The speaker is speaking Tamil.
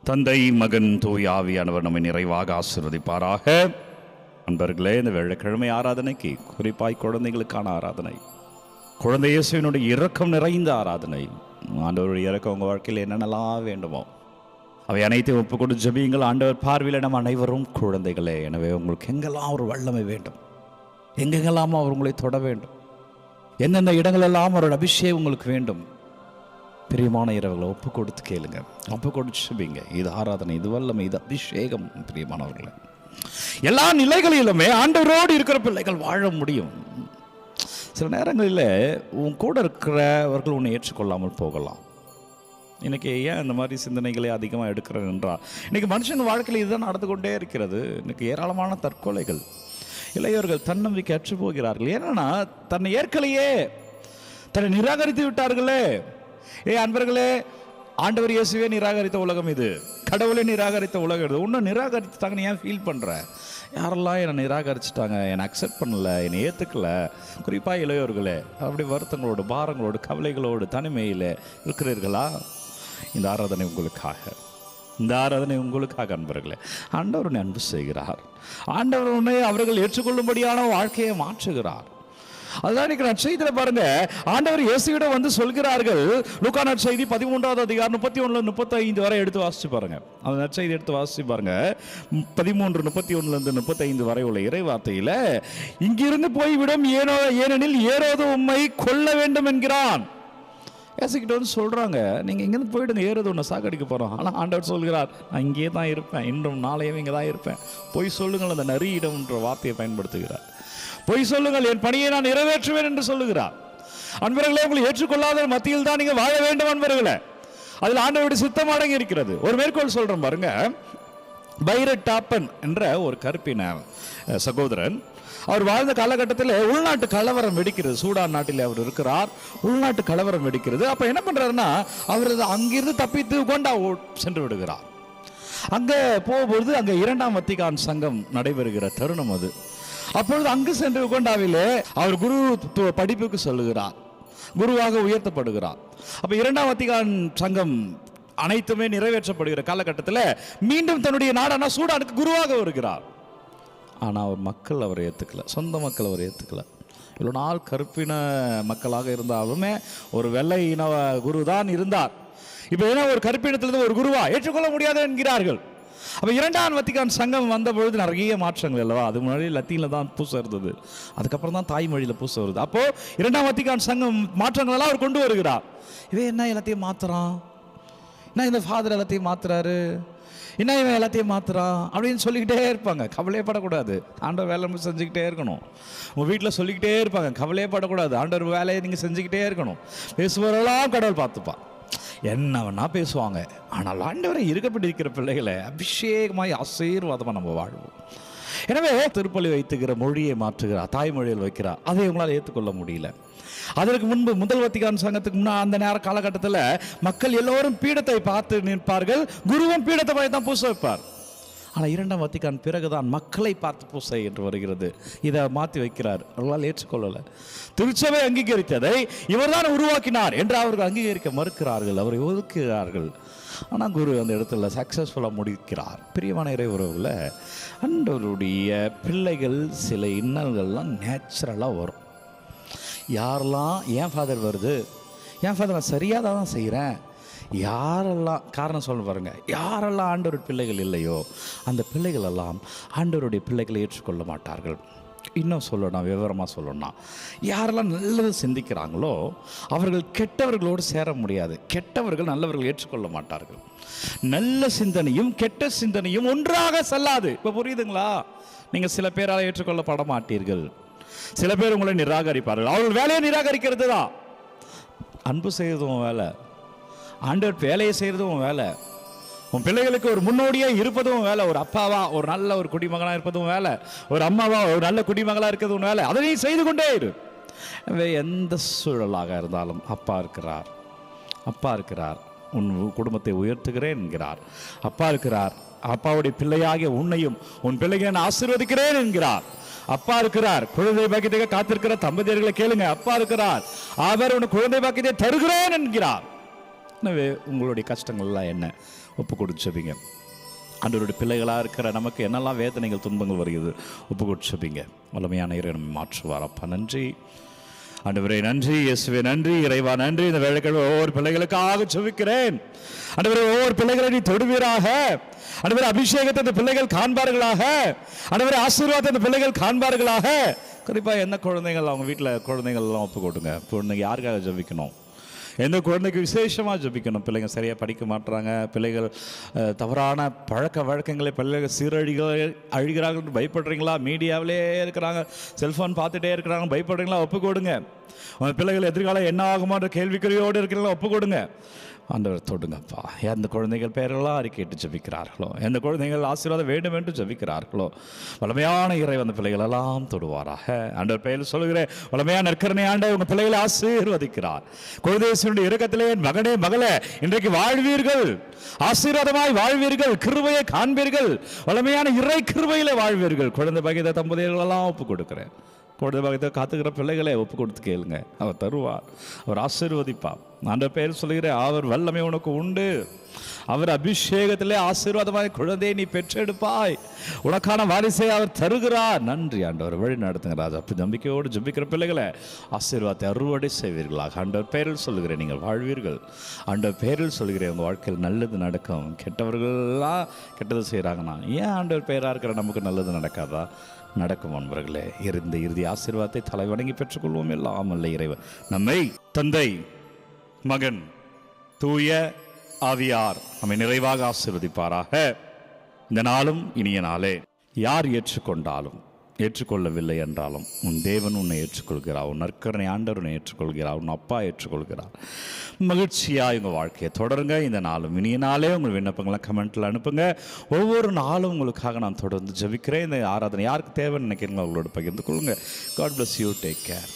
தந்தை, மகன், தூய ஆவியானவர் நம்மை நிறைவாக ஆசீர்வதிப்பாராக. நண்பர்களே, இந்த வெள்ளிக்கிழமை ஆராதனைக்கு குறிப்பாய் குழந்தைகளுக்கான ஆராதனை, குழந்தை இயேசுவினுடைய இரக்கம் நிறைந்த ஆராதனை. ஆண்டவருடைய இரக்கம் உங்கள் வாழ்க்கையில் என்னென்னலாம் வேண்டுமோ அவை அனைத்தையும் ஒப்பு கொண்டு ஜெபியுங்கள். ஆண்டவர் பார்வையில் நம்ம அனைவரும் குழந்தைகளே. எனவே உங்களுக்கு எங்கெல்லாம் ஒரு வல்லமை வேண்டும், எங்கெங்கெல்லாம் அவர் உங்களை தொட வேண்டும், எந்தெந்த இடங்களெல்லாம் அவரோட அபிஷேகம் உங்களுக்கு வேண்டும், பிரியமான இரவுகளை ஒப்பு கொடுத்து கேளுங்க, ஒப்பு கொடுத்து ஜெபிங்க. இது ஆராதனை, இது வல்லமை, இது அபிஷேகம். பிரியமானவர்களே, எல்லா நிலைகளிலுமே ஆண்டவரோடு இருக்கிற பிள்ளைகள் வாழ முடியும். சில நேரங்களில் உன் கூட இருக்கிறவர்கள் உன்னை ஏற்றுக்கொள்ளாமல் போகலாம். இன்னைக்கு ஏன் இந்த மாதிரி சிந்தனைகளை அதிகமாக எடுக்கிறேன் என்றால், இன்னைக்கு மனுஷன் வாழ்க்கையில் இதுதான் நடந்து கொண்டே இருக்கிறது. இன்னைக்கு ஏராளமான தற்கொலைகள், இளையவர்கள் தன்னம்பிக்கை அற்று போகிறார்கள். ஏன்னா தன்னை ஏற்கலையே, தன்னை நிராகரித்து விட்டார்களே. அன்பர்களே, ஆண்டவர் இயேசுவே நிராகரித்த உலகம் இது, கடவுளை நிராகரித்த உலகம் இது. இன்னும் நிராகரித்தாங்கன்னு ஏன் ஃபீல் பண்ணுற? யாரெல்லாம் என்னை நிராகரிச்சிட்டாங்க, என்னை அக்செப்ட் பண்ணல, என்னை ஏற்றுக்கல, குறிப்பாக இளையோர்களே, அப்படி வருத்தங்களோடு, பாரங்களோடு, கவலைகளோடு, தனிமையில் இருக்கிறீர்களா? இந்த ஆராதனை உங்களுக்காக, இந்த ஆராதனை உங்களுக்காக. அன்பர்களே, ஆண்டவர் உன்னை அன்பு செய்கிறார். ஆண்டவர் உன்னை அவர்கள் ஏற்றுக்கொள்ளும்படியான வாழ்க்கையை மாற்றுகிறார். அதுதான் இன்னைக்கு நற்செய்தியில் பாருங்க, ஆண்டவர் இயேசுவிடம் வந்து சொல்கிறார்கள். லூக்கா நற்செய்தி 13வது அதிகாரம் 31-35 வரை எடுத்து வாசிச்சு பாருங்க. அந்த நற்செய்தி எடுத்து வாசிச்சு பாருங்க. 13:31-35 வரை உள்ள இறை வார்த்தையில, இங்கிருந்து போய்விடும் ஏனெனில் ஏரோது உம்மை கொல்ல வேண்டும் என்கிறான். ஏசுகிட்ட வந்து சொல்றாங்க, நீங்க இங்கிருந்து போயிடுங்க, ஏரோது உன்னை சாக்கடிக்க போறோம். ஆனால் ஆண்டவர் சொல்கிறார், நான் இங்கே தான் இருப்பேன், இன்றும் நாளையும் இங்கே தான் இருப்பேன். போய் சொல்லுங்கள். அந்த நரியிடம்ன்ற வார்த்தையை பயன்படுத்துகிறார். பொய் சொல்லுங்கள், என் பணியை நான் நிறைவேற்றுவேன் என்று சொல்லுகிறார். அன்பர்களே, உங்களை ஏற்றுக்கொள்ளாத மத்தியில் தான் நீங்க வாழ வேண்டும். அன்பர்களே, அதில் ஆண்டவருடைய சித்தம் அடங்கி இருக்கிறது. ஒரு மேற்கோள் சொல்றேன் பாருங்க. பைரட் டாப்பன் என்ற ஒரு கருப்பின சகோதரன், அவர் வாழ்ந்த காலகட்டத்தில் உள்நாட்டு கலவரம் வெடிக்கிறது. சூடான் நாட்டில் அவர் இருக்கிறார். உள்நாட்டு கலவரம் வெடிக்கிறது. அப்ப என்ன பண்றாருன்னா, அவர் அங்கிருந்து தப்பித்து உகாண்டா சென்று விடுகிறார். அங்க போகும்போது அங்க 2ஆம் வத்திக்கான் சங்கம் நடைபெறுகிற தருணம் அது. அப்பொழுது அங்கு சென்று உகாண்டாவிலே அவர் குரு படிப்புக்கு சொல்லுகிறார், குருவாக உயர்த்தப்படுகிறார். அப்ப 2ஆம் வத்திக்கான் சங்கம் அனைத்துமே நிறைவேற்றப்படுகிற காலகட்டத்தில் மீண்டும் தன்னுடைய நாடான சூடானுக்கு குருவாக வருகிறார். ஆனால் அவர் மக்கள் அவரை ஏற்றுக்கல, சொந்த மக்கள் அவரை ஏற்றுக்கல. இவ்வளோ நாள் கருப்பின மக்களாக இருந்தாலுமே ஒரு வெள்ளை இன குரு தான் இருந்தார். இப்போ ஏன்னா ஒரு கருப்பினத்திலிருந்து ஒரு குருவா ஏற்றுக்கொள்ள முடியாது என்கிறார்கள். அப்போ 2ஆம் வத்திக்கான் சங்கம் வந்த பொழுது நிறைய மாற்றங்கள் அல்லவா. அது முன்னாடி லத்தீனில் தான் பூசை இருந்தது, அதுக்கப்புறம் தான் தாய்மொழியில் பூசை வருது. அப்போது 2ஆம் வத்திக்கான் சங்கம் மாற்றங்கள் எல்லாம் அவர் கொண்டு வருகிறார். இவன் என்ன எல்லாத்தையும் மாற்றுறான், என்ன இந்த ஃபாதர் எல்லாத்தையும் மாற்றுறாரு, என்ன இவன் எல்லாத்தையும் மாற்றுறான் அப்படின்னு சொல்லிக்கிட்டே இருப்பாங்க. கவலையப்படக்கூடாது, ஆண்டவர் வேலை செஞ்சுக்கிட்டே இருக்கணும். உங்கள் வீட்டில் சொல்லிக்கிட்டே இருப்பாங்க, கவலையப்படக்கூடாது, ஆண்டவர் வேலையை நீங்கள் செஞ்சுக்கிட்டே இருக்கணும். பேசுவவரெல்லாம் கடவுள் பார்த்துப்பா, என்ன வேணா பேசுவாங்க. ஆனால் ஆண்டவரை இருக்கப்பட்டு இருக்கிற பிள்ளைகளை அபிஷேகமாய் ஆசீர்வாதமாக நம்ம வாழ்வோம். எனவே திருப்பலி வைத்துக்கிற மொழியை மாற்றுகிறார், தாய்மொழியில் வைக்கிறார். அதை உங்களால் ஏற்றுக்கொள்ள முடியல. அதற்கு முன்பு முதல் வத்திக்கான் சங்கத்துக்கு முன்னா அந்த நேர காலகட்டத்தில் மக்கள் எல்லோரும் பீடத்தை பார்த்து நிற்பார்கள், குருவும் பீடத்தை பார்த்து தான் பூசை வைப்பார். ஆனால் 2ஆம் வத்திக்கான் பிறகுதான் மக்களை பார்த்து பூசை என்று வருகிறது. இதை மாற்றி வைக்கிறார். அவர்களால் ஏற்றுக்கொள்ளலை. திருச்சபை அங்கீகரித்ததை இவர்தான் உருவாக்கினார் என்று அவர்கள் அங்கீகரிக்க மறுக்கிறார்கள், அவரை ஒதுக்குகிறார்கள். ஆனால் குரு அந்த இடத்துல சக்ஸஸ்ஃபுல்லாக முடிக்கிறார். பிரியமான இறை உறவுல ஆண்டவருடைய பிள்ளைகள் சில இன்னல்கள்லாம் நேச்சுரலாக வரும். யாரெல்லாம் ஏன் ஃபாதர் வருது, ஏன் ஃபாதர் நான் சரியாக தான் செய்கிறேன், யாரெல்லாம் காரணம் சொல்ல பாருங்க, யாரெல்லாம் ஆண்டவர் பிள்ளைகள் இல்லையோ அந்த பிள்ளைகள் எல்லாம் ஆண்டவருடைய பிள்ளைகளை ஏற்றுக்கொள்ள மாட்டார்கள். இன்னும் சொல்லணும், விவரமாக சொல்லணும்னா, யாரெல்லாம் நல்லது சிந்திக்கிறாங்களோ அவர்கள் கெட்டவர்களோடு சேர முடியாது. கெட்டவர்கள் நல்லவர்கள் ஏற்றுக்கொள்ள மாட்டார்கள். நல்ல சிந்தனையும் கெட்ட சிந்தனையும் ஒன்றாக செல்லாது. இப்போ புரியுதுங்களா? நீங்கள் சில பேரால் ஏற்றுக்கொள்ளப்பட மாட்டீர்கள், சில பேர் உங்களை நிராகரிப்பார்கள். அவர்கள் வேலையை நிராகரிக்கிறது தான். அன்பு செய்யறதும் வேலை, ஆண்டவர் வேலையை செய்கிறதும் வேலை, உன் பிள்ளைகளுக்கு ஒரு முன்னோடியே இருப்பதும் வேலை. ஒரு அப்பாவா ஒரு நல்ல ஒரு குடிமகனாக இருப்பதும் வேலை, ஒரு அம்மாவா ஒரு நல்ல குடிமகளாக இருக்கிறதும் வேலை. அதை நீ செய்து கொண்டே இரு. எந்த சூழலாக இருந்தாலும் அப்பா இருக்கிறார், அப்பா இருக்கிறார், உன் குடும்பத்தை உயர்த்துகிறேன் என்கிறார். அப்பா இருக்கிறார், அப்பாவுடைய பிள்ளையாகிய உன்னையும் உன் பிள்ளைகளை நான் ஆசீர்வதிக்கிறேன் என்கிறார். அப்பா இருக்கிறார். குழந்தை பாக்கியத்தை காத்திருக்கிற தம்பதியர்களை கேளுங்க, அப்பா இருக்கிறார், அவர் உன் குழந்தை பாக்கியத்தை தருகிறேன் என்கிறார். எனவே உங்களுடைய கஷ்டங்கள்லாம் என்ன, ஒப்பு கொடுத்து ஜெபிங்க. ஆண்டவருடைய பிள்ளைகளாக இருக்கிற நமக்கு என்னெல்லாம் வேதனைகள் துன்பங்கள் வருகிறது ஒப்பு கொடுத்து ஜெபிங்க. வல்லமையான இறைவனை மாற்றுவார். அப்பா நன்றி ஆண்டவரே, நன்றி இயேசுவே, நன்றி இறைவா, நன்றி. இந்த வேளைக்கிழமை ஒவ்வொரு பிள்ளைகளுக்காக ஜெபிக்கிறேன். ஆண்டவரே, ஒவ்வொரு பிள்ளைகளை நீ தொடுவீராக. ஆண்டவரே, அபிஷேகத்தை இந்த பிள்ளைகள் காண்பார்களாக. ஆண்டவரே, ஆசீர்வாதத்தை இந்த பிள்ளைகள் காண்பார்களாக. குறிப்பாக எந்த குழந்தைகள் அவங்க வீட்டில் குழந்தைகள் எல்லாம் ஒப்பு கொடுங்க. குழந்தைங்க யாருக்காக ஜெபிக்கணும்? எந்த குழந்தைக்கு விசேஷமாக ஜெபிக்கணும்? பிள்ளைங்க சரியாக படிக்க மாட்டுறாங்க, பிள்ளைகள் தவறான பழக்க வழக்கங்களை பிள்ளைகள் அழிகிறார்கள், பயப்படுறீங்களா? மீடியாவிலே இருக்கிறாங்க, செல்ஃபோன் பார்த்துட்டே இருக்கிறாங்க, பயப்படுறீங்களா? ஒப்பு கொடுங்க. உங்கள் பிள்ளைகள் எதிர்காலம் என்ன ஆகுமான்ற கேள்விக்குறியோடு இருக்கிறீங்களா? ஒப்பு கொடுங்க. ஆண்டவர் தொடுங்கப்பா. எந்த குழந்தைகள் பேரெல்லாம் அறிக்கையிட்டு ஜெபிக்கிறார்களோ, எந்த குழந்தைகள் ஆசீர்வாதம் வேண்டும் என்று ஜெபிக்கிறார்களோ, வளமையான இறை வந்த பிள்ளைகளெல்லாம் தொடுவாராக. ஆண்டவர் பெயர் சொல்லுகிறேன், வளமையான நற்கருணை ஆண்டை உங்கள் பிள்ளைகளை ஆசீர்வதிக்கிறார். குழந்தைகளுடைய இரக்கத்திலே என் மகனே மகளே இன்றைக்கு வாழ்வீர்கள், ஆசீர்வாதமாய் வாழ்வீர்கள், கிருபையை காண்பீர்கள், வளமையான இறை கிருபையிலே வாழ்வீர்கள். குழந்தை பாக்கிய தம்பதிகளெல்லாம் ஒப்பு கொடுக்கிறேன். குழந்தை பாக்கியத்தை காத்துக்கிற பிள்ளைகளை ஒப்பு கொடுத்து கேளுங்க, அவர் தருவார், அவர் ஆசீர்வதிப்பார். ஆண்டவர் பெயர் சொல்கிறேன், அவர் வல்லமை உனக்கு உண்டு. அவர் அபிஷேகத்திலே ஆசீர்வாதமாய் குழந்தையை நீ பெற்றெடுப்பாய், உனக்கான வாரிசை அவர் தருகிறார். நன்றி ஆண்டவர், வழி நடத்துங்க ராஜா. அப்படி நம்பிக்கையோடு ஜெபிக்கிற பிள்ளைகளை ஆசீர்வாதத்தை அறுவடை செய்வீர்களாக. ஆண்டவர் பெயரில் சொல்லுகிறேன், நீங்கள் வாழ்வீர்கள். ஆண்டவர் பெயரில் சொல்கிறேன், உங்கள் வாழ்க்கையில் நல்லது நடக்கும். கெட்டவர்கள்லாம் கெட்டது செய்கிறாங்கன்னா ஏன் ஆண்டவர் பெயராக இருக்கிற நமக்கு நல்லது நடக்காதா? நடக்கும் அன்பர்களே. இந்த இறுதி ஆசீர்வாதத்தை தலைவணங்கி பெற்றுக்கொள்வோம். எல்லாம் அல்ல இறைவன் நம்மை தந்தை, மகன், தூய ஆவியார் நம்மை நிறைவாக ஆசீர்வதிப்பாராக. இந்த நாளும் இனிய நாளே. யார் ஏற்றுக்கொண்டாலும் ஏற்றுக்கொள்ளவில்லை என்றாலும் உன் தேவன் உன்னை ஏற்றுக்கொள்கிறார், உன் நற்கருணை ஆண்டவர் உன்னை ஏற்றுக்கொள்கிறார், உன் அப்பா ஏற்றுக்கொள்கிறார். மகிழ்ச்சியாக உங்கள் வாழ்க்கையை தொடருங்க. இந்த நாளும் இனிய நாளே. உங்கள் விண்ணப்பங்களை கமெண்ட்டில் அனுப்புங்க. ஒவ்வொரு நாளும் உங்களுக்காக நான் தொடர்ந்து ஜெபிக்கிறேன். இந்த ஆராதனை யாருக்கு தேவைன்னு நினைக்கிறீங்களோ அவங்களோட பகிர்ந்து கொள்ளுங்க. God bless you. Take care.